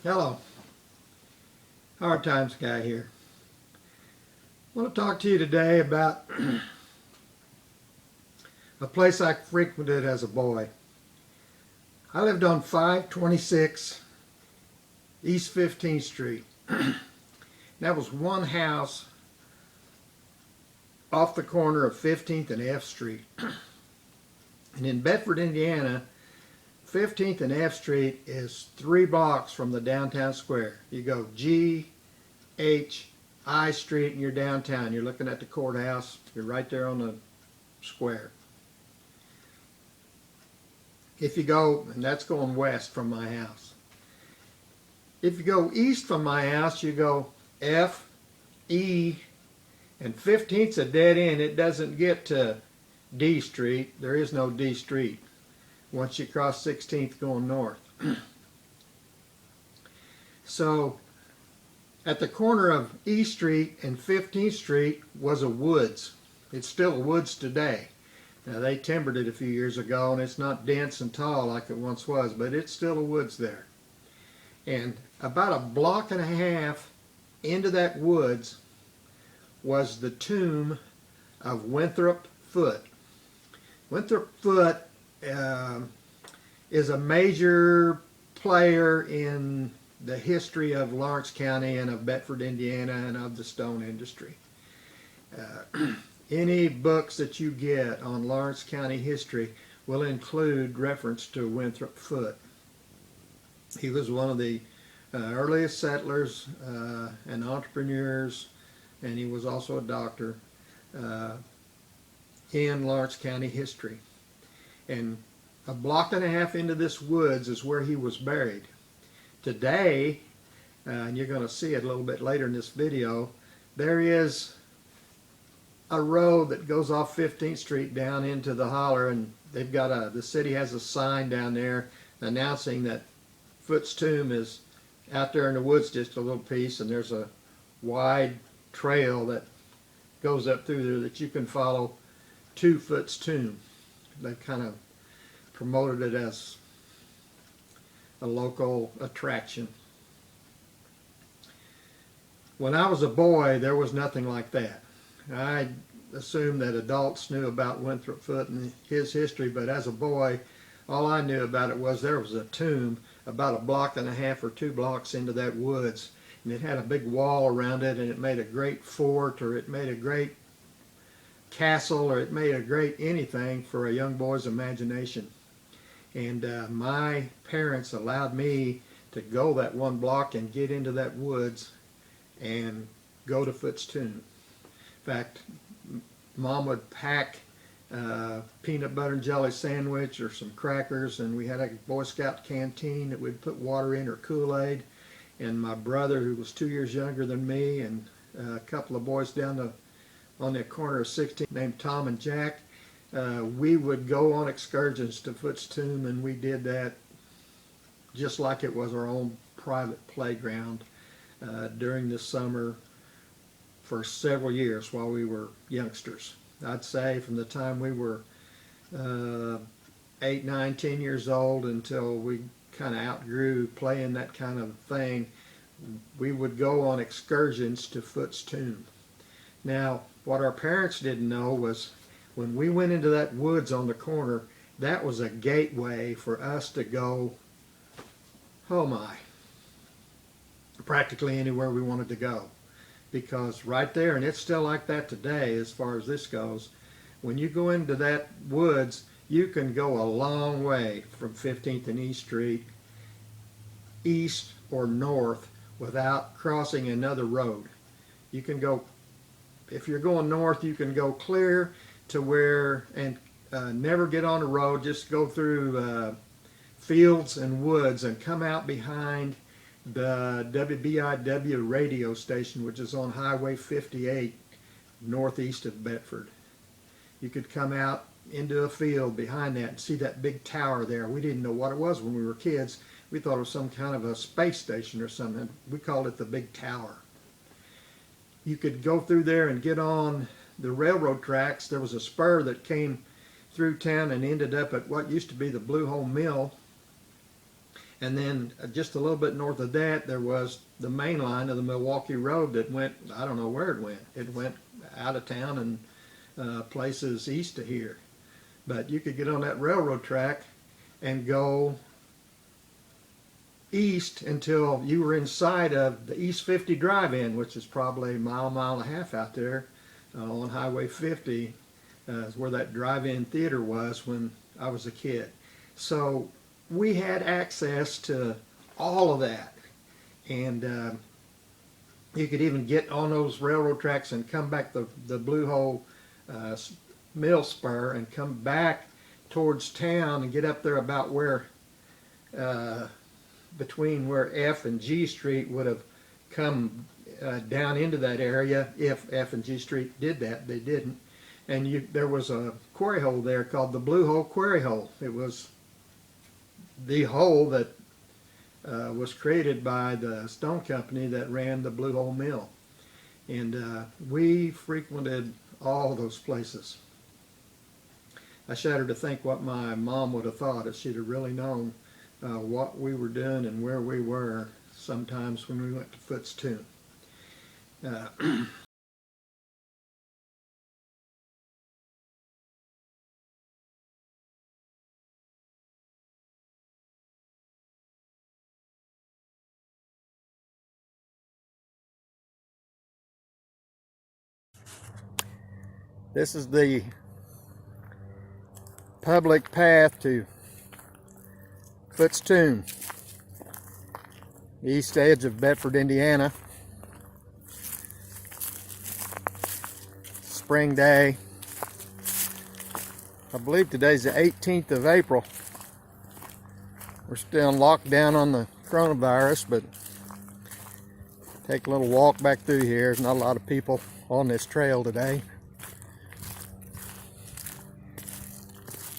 Hello, Hard Times Guy here. I want to talk to you today about a place I frequented as a boy. I lived on 526 East 15th Street. That was one house off the corner of 15th and F Street. And in Bedford, Indiana, 15th and F Street is 3 blocks from the downtown square. You go G, H, I Street and you're downtown. You're looking at the courthouse. You're right there on the square. If you go, and that's going west from my house. If you go east from my house, you go F, E, and 15th's a dead end. It doesn't get to D Street. There is no D Street once you cross 16th going north. So at the corner of E Street and 15th Street was a woods. It's still a woods today. Now they timbered it a few years ago and it's not dense and tall like it once was, but it's still a woods there. And about a block and a half into that woods was the tomb of Winthrop Foote. Winthrop Foote is a major player in the history of Lawrence County and of Bedford, Indiana, and of the stone industry. Any books that you get on Lawrence County history will include reference to Winthrop Foote. He was one of the earliest settlers and entrepreneurs, and he was also a doctor in Lawrence County history. And a block and a half into this woods is where he was buried. Today, and you're going to see it a little bit later in this video, there is a road that goes off 15th Street down into the holler, and they've got the city has a sign down there announcing that Foote's tomb is out there in the woods just a little piece, and there's a wide trail that goes up through there that you can follow to Foote's tomb. They kind of promoted it as a local attraction. When I was a boy, there was nothing like that. I assumed that adults knew about Winthrop Foote and his history, but as a boy, all I knew about it was there was a tomb about a block and a half or 2 blocks into that woods, and it had a big wall around it, and it made a great fort, or it made a great castle, or it made a great anything for a young boy's imagination. And my parents allowed me to go that 1 block and get into that woods and go to Foote's tomb. In fact, Mom would pack peanut butter and jelly sandwich or some crackers, and we had a Boy Scout canteen that we'd put water in or Kool-Aid. And my brother, who was 2 years younger than me, and a couple of boys down on the corner of 16th named Tom and Jack, we would go on excursions to Foote's tomb, and we did that just like it was our own private playground during the summer for several years while we were youngsters. I'd say from the time we were 8, 9, 10 years old until we kind of outgrew playing that kind of thing, we would go on excursions to Foote's tomb. Now, what our parents didn't know was when we went into that woods on the corner, that was a gateway for us to go, oh my, practically anywhere we wanted to go. Because right there, and it's still like that today as far as this goes, when you go into that woods, you can go a long way from 15th and E Street, east or north, without crossing another road. You can go, if you're going north, you can go clear to where, and never get on the road, just go through fields and woods and come out behind the WBIW radio station, which is on Highway 58 northeast of Bedford. You could come out into a field behind that and see that big tower there. We didn't know what it was when we were kids. We thought it was some kind of a space station or something. We called it the Big Tower. You could go through there and get on the railroad tracks. There was a spur that came through town and ended up at what used to be the Blue Hole Mill. And then just a little bit north of that, there was the main line of the Milwaukee Road that went, I don't know where it went. It went out of town and places east of here. But you could get on that railroad track and go east until you were inside of the East 50 drive-in, which is probably a mile and a half out there on Highway 50, is where that drive-in theater was when I was a kid. So we had access to all of that, and you could even get on those railroad tracks and come back the Blue Hole mill spur and come back towards town and get up there about where between where F and G Street would have come down into that area if F and G Street did that. They didn't. And there was a quarry hole there called the Blue Hole Quarry Hole. It was the hole that was created by the stone company that ran the Blue Hole Mill. And we frequented all those places. I shudder to think what my mom would have thought if she'd have really known what we were doing and where we were sometimes when we went to Foote's tomb. This is the public path to Foote's tomb, the east edge of Bedford, Indiana. Spring day. I believe today's the 18th of April. We're still in lockdown on the coronavirus, but take a little walk back through here. There's not a lot of people on this trail today.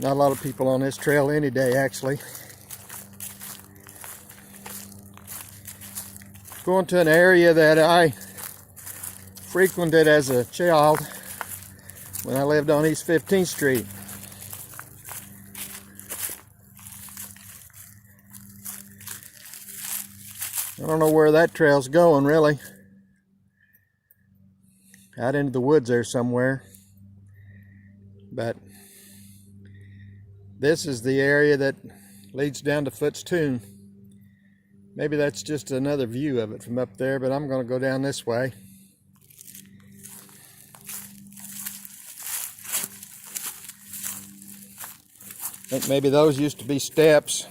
Not a lot of people on this trail any day, actually. Going to an area that I frequented as a child when I lived on East 15th Street. I don't know where that trail's going, really. Out into the woods there somewhere. But this is the area that leads down to Foote's tomb. Maybe that's just another view of it from up there, but I'm going to go down this way. I think maybe those used to be steps.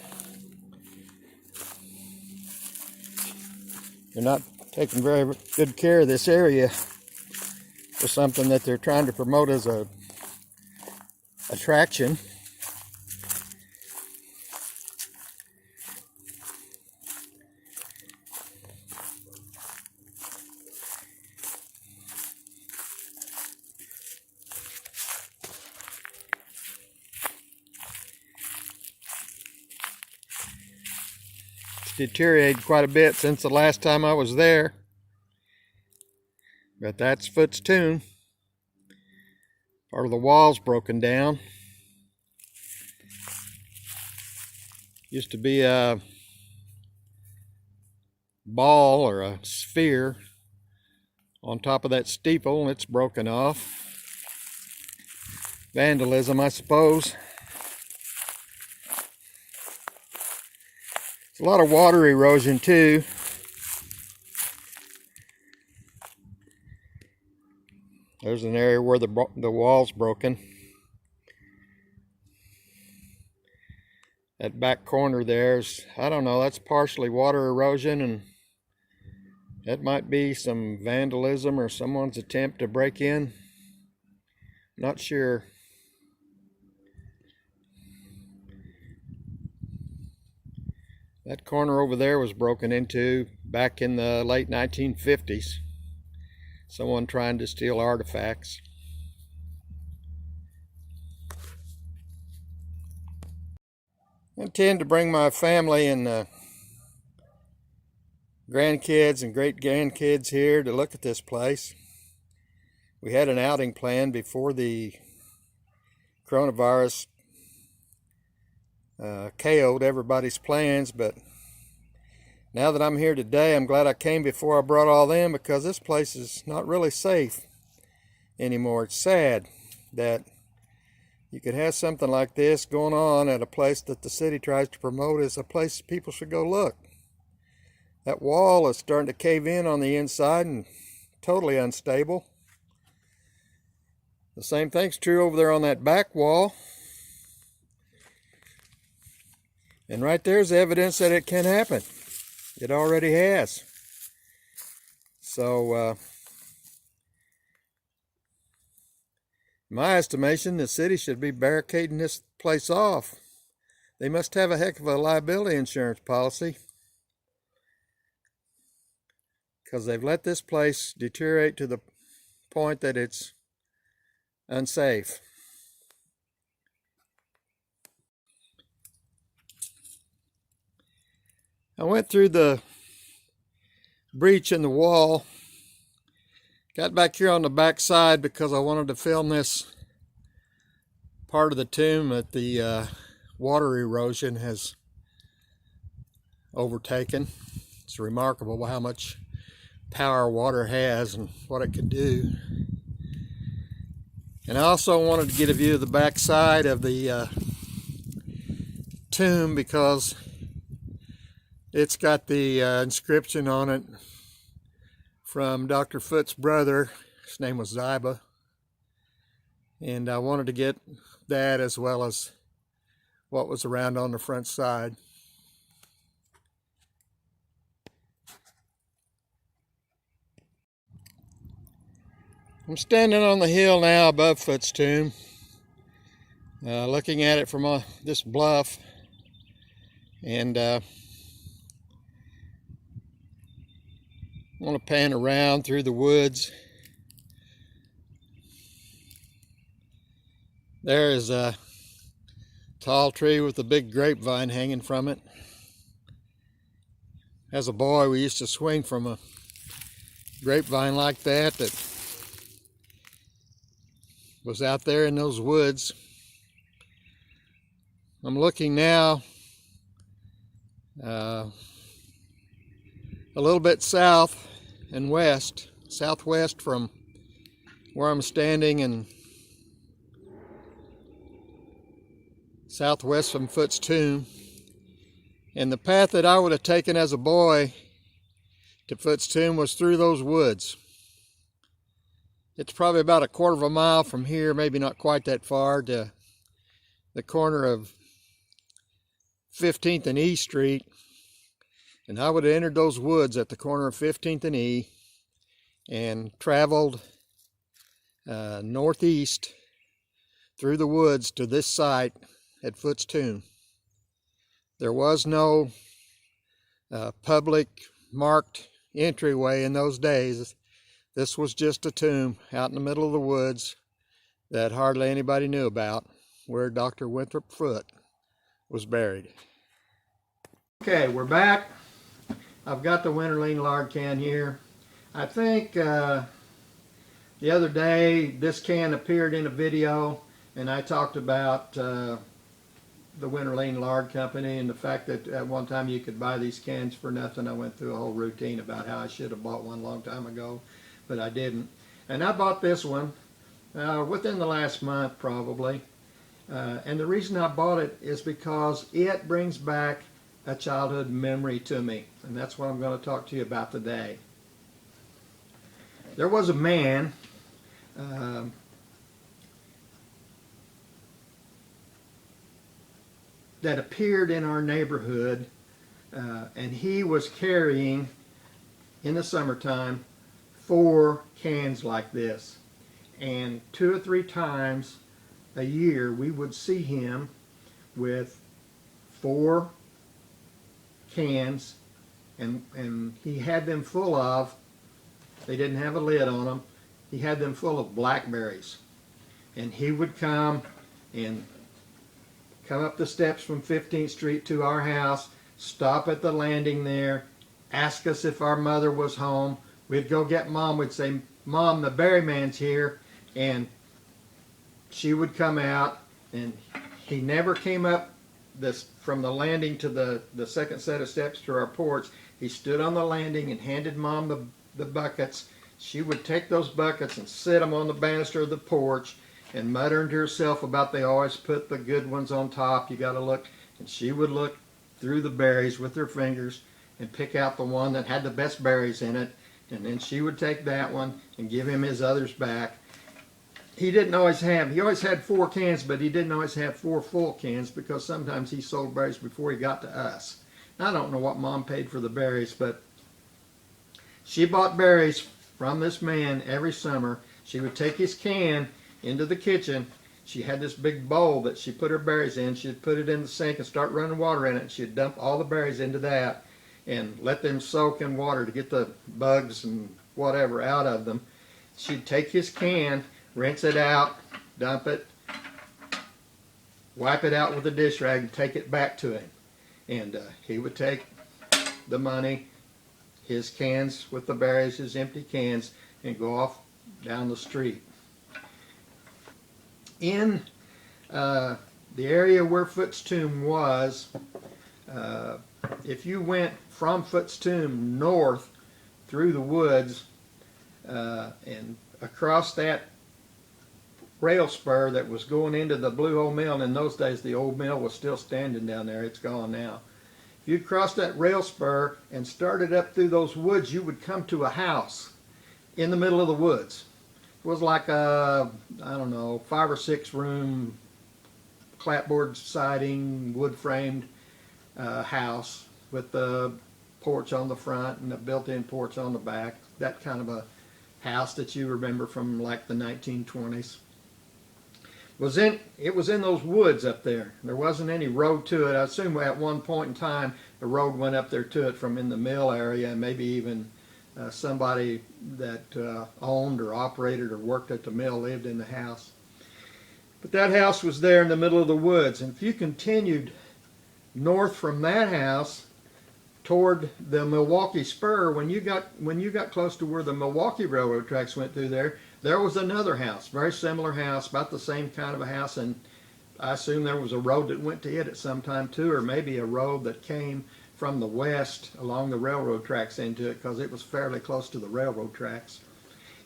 They're not taking very good care of this area for something that they're trying to promote as a attraction. Deteriorated quite a bit since the last time I was there, but that's Foote's tomb. Part of the wall's broken down. Used to be a ball or a sphere on top of that steeple, and it's broken off. Vandalism, I suppose. A lot of water erosion too. There's an area where the wall's broken. That back corner there's, I don't know, that's partially water erosion, and that might be some vandalism or someone's attempt to break in. Not sure. That corner over there was broken into back in the late 1950s. Someone trying to steal artifacts. I intend to bring my family and grandkids and great-grandkids here to look at this place. We had an outing planned before the coronavirus KO'd everybody's plans, but Now that I'm here today, I'm glad I came before I brought all them, because this place is not really safe anymore. It's sad that you could have something like this going on at a place that the city tries to promote as a place people should go look. That wall is starting to cave in on the inside and totally unstable. The same thing's true over there on that back wall. And right there's evidence that it can happen. It already has. So, in my estimation, the city should be barricading this place off. They must have a heck of a liability insurance policy, because they've let this place deteriorate to the point that it's unsafe. I went through the breach in the wall, got back here on the back side because I wanted to film this part of the tomb that the water erosion has overtaken. It's remarkable how much power water has and what it can do. And I also wanted to get a view of the back side of the tomb, because it's got the inscription on it from Dr. Foote's brother. His name was Ziba. And I wanted to get that as well as what was around on the front side. I'm standing on the hill now above Foote's tomb, looking at it from this bluff. And I want to pan around through the woods. There is a tall tree with a big grapevine hanging from it. As a boy, we used to swing from a grapevine like that was out there in those woods. I'm looking now a little bit south and southwest from where I'm standing, and southwest from Foote's tomb. And the path that I would have taken as a boy to Foote's tomb was through those woods. It's probably about a quarter of a mile from here, maybe not quite that far, to the corner of 15th and E Street. And I would have entered those woods at the corner of 15th and E and traveled northeast through the woods to this site at Foote's tomb. There was no public marked entryway in those days. This was just a tomb out in the middle of the woods that hardly anybody knew about, where Dr. Winthrop Foote was buried. Okay, we're back. I've got the Winterlien Lard can here. I think the other day this can appeared in a video, and I talked about the Winterlien Lard Company and the fact that at one time you could buy these cans for nothing. I went through a whole routine about how I should have bought one a long time ago, but I didn't. And I bought this one within the last month probably. And the reason I bought it is because it brings back a childhood memory to me. And that's what I'm going to talk to you about today. There was a man that appeared in our neighborhood, and he was carrying, in the summertime, 4 cans like this. And 2 or 3 times a year we would see him with 4 cans, and he had them full of, they didn't have a lid on them, he had them full of blackberries. And he would come up the steps from 15th Street to our house, stop at the landing there, ask us if our mother was home. We'd go get Mom. We'd say, "Mom, the berry man's here." And she would come out, and he never came up from the landing to the second set of steps to our porch. He stood on the landing and handed Mom the buckets. She would take those buckets and sit them on the banister of the porch and muttering to herself about they always put the good ones on top. You got to look. And she would look through the berries with her fingers and pick out the one that had the best berries in it. And then she would take that one and give him his others back. He always had 4 cans, but he didn't always have 4 full cans because sometimes he sold berries before he got to us. I don't know what Mom paid for the berries, but she bought berries from this man every summer. She would take his can into the kitchen. She had this big bowl that she put her berries in. She'd put it in the sink and start running water in it. She'd dump all the berries into that and let them soak in water to get the bugs and whatever out of them. She'd take his can, rinse it out, dump it, wipe it out with a dish rag, and take it back to him. And he would take the money, his cans with the berries, his empty cans, and go off down the street. In the area where Foote's tomb was, if you went from Foote's tomb north through the woods and across that rail spur that was going into the Blue Hole Mill, and in those days the old mill was still standing down there. It's gone now. If you crossed that rail spur and started up through those woods, you would come to a house in the middle of the woods. It was like a, I don't know, 5 or 6 room clapboard siding, wood framed house with the porch on the front and a built-in porch on the back. That kind of a house that you remember from like the 1920s. It was in those woods up there. There wasn't any road to it. I assume at one point in time the road went up there to it from in the mill area, and maybe even somebody that owned or operated or worked at the mill lived in the house. But that house was there in the middle of the woods, and if you continued north from that house toward the Milwaukee Spur, when you got close to where the Milwaukee Railroad tracks went through there was another house, very similar house, about the same kind of a house, and I assume there was a road that went to it at some time too, or maybe a road that came from the west along the railroad tracks into it, because it was fairly close to the railroad tracks.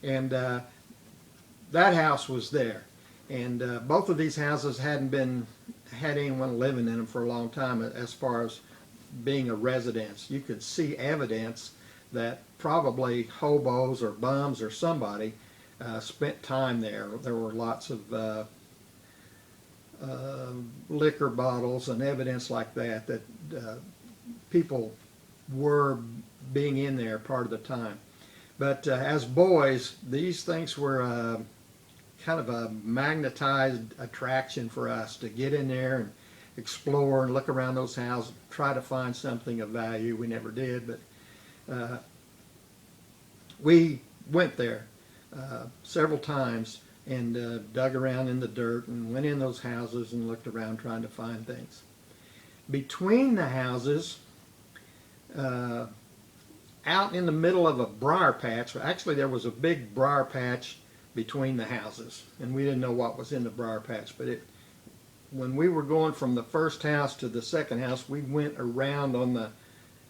And that house was there. And both of these houses hadn't had anyone living in them for a long time as far as being a residence. You could see evidence that probably hobos or bums or somebody spent time there. There were lots of liquor bottles and evidence like that people were being in there part of the time. But as boys, these things were kind of a magnetized attraction for us to get in there and explore and look around those houses, try to find something of value. We never did, but we went there several times and dug around in the dirt and went in those houses and looked around trying to find things. Between the houses, out in the middle of a briar patch, actually there was a big briar patch between the houses, and we didn't know what was in the briar patch, but when we were going from the first house to the second house, we went around on the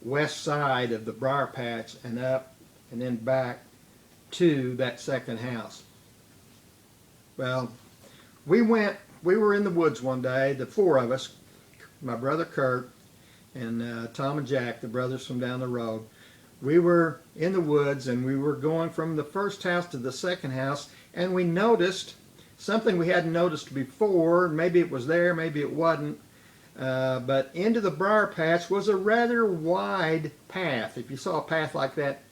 west side of the briar patch and up and then back to that second house. Well, we were in the woods one day, the 4 of us, my brother Kurt and Tom and Jack, the brothers from down the road. We were in the woods and we were going from the first house to the second house, and we noticed something we hadn't noticed before. Maybe it was there, maybe it wasn't. But into the briar patch was a rather wide path. If you saw a path like that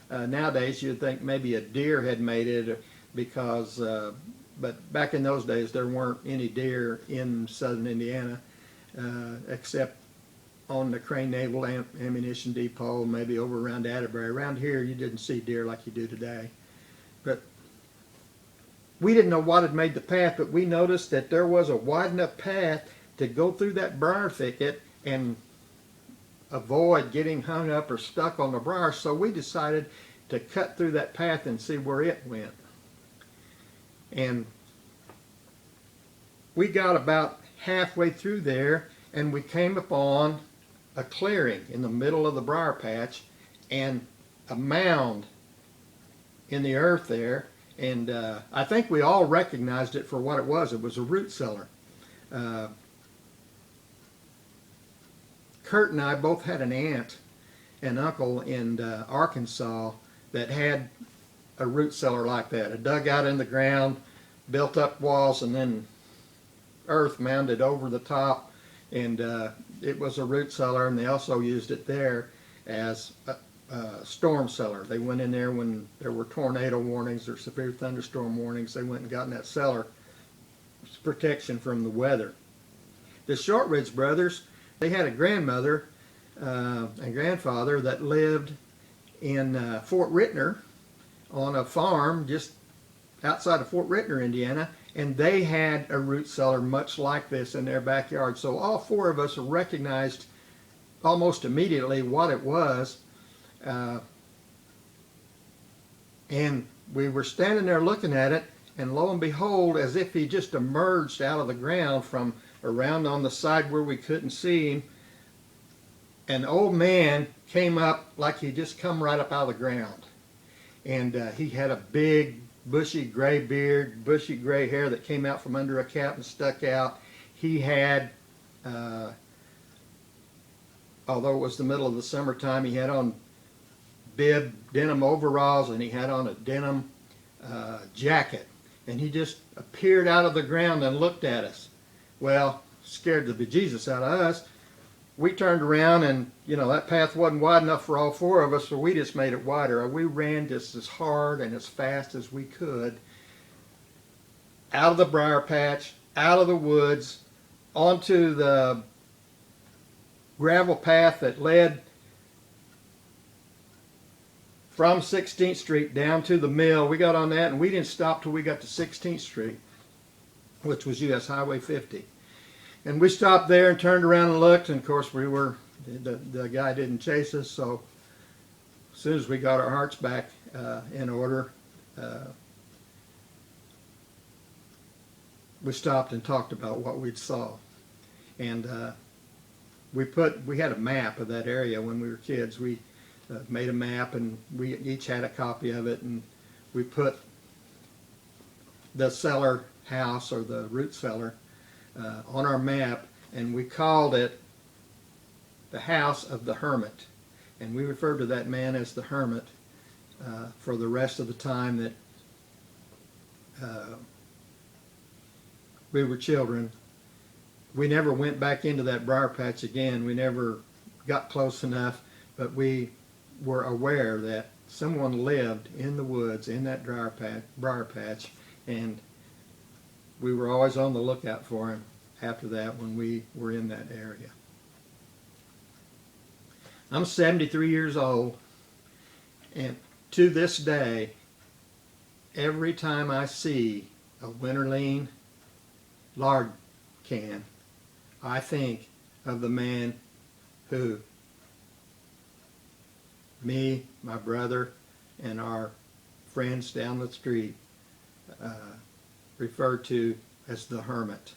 nowadays, you'd think maybe a deer had made it, because but back in those days there weren't any deer in southern Indiana except on the Crane Naval Ammunition Depot, maybe over around Atterbury. Around here you didn't see deer like you do today. But we didn't know what had made the path, but we noticed that there was a wide enough path to go through that briar thicket and avoid getting hung up or stuck on the briar, so we decided to cut through that path and see where it went. And we got about halfway through there and we came upon a clearing in the middle of the briar patch, and a mound in the earth there, and I think we all recognized it for what it was. It was a root cellar. Kurt and I both had an aunt and uncle in Arkansas that had a root cellar like that, a dugout in the ground, built up walls, and then earth mounded over the top, and it was a root cellar, and they also used it there as a storm cellar. They went in there when there were tornado warnings or severe thunderstorm warnings. They went and got in that cellar. It's protection from the weather. The Shortridge brothers, they had a grandmother and grandfather that lived in Fort Ritner on a farm just outside of Fort Ritner, Indiana, and they had a root cellar much like this in their backyard. So all four of us recognized almost immediately what it was, and we were standing there looking at it, and lo and behold, as if he just emerged out of the ground from around on the side where we couldn't see him, an old man came up like he just come right up out of the ground. And he had a big bushy gray beard, bushy gray hair that came out from under a cap and stuck out. He had, although it was the middle of the summertime, he had on bib denim overalls, and he had on a denim jacket. And he just appeared out of the ground and looked at us. Well, scared the bejesus out of us. We turned around, and that path wasn't wide enough for all four of us, so we just made it wider. We ran just as hard and as fast as we could out of the briar patch, out of the woods, onto the gravel path that led from 16th Street down to the mill. We got on that, and we didn't stop till we got to 16th Street, which was US Highway 50. And we stopped there and turned around and looked, and of course the guy didn't chase us, so as soon as we got our hearts back in order, we stopped and talked about what we saw. And we had a map of that area when we were kids. We made a map, and we each had a copy of it, and we put the cellar house, or the root cellar, on our map, and we called it the House of the Hermit. And we referred to that man as the Hermit for the rest of the time that we were children. We never went back into that briar patch again. We never got close enough, but we were aware that someone lived in the woods in that briar patch, and we were always on the lookout for him after that when we were in that area. I'm 73 years old, and to this day, every time I see a Winterlien Lard can, I think of the man who me, my brother, and our friends down the street referred to as the Hermit.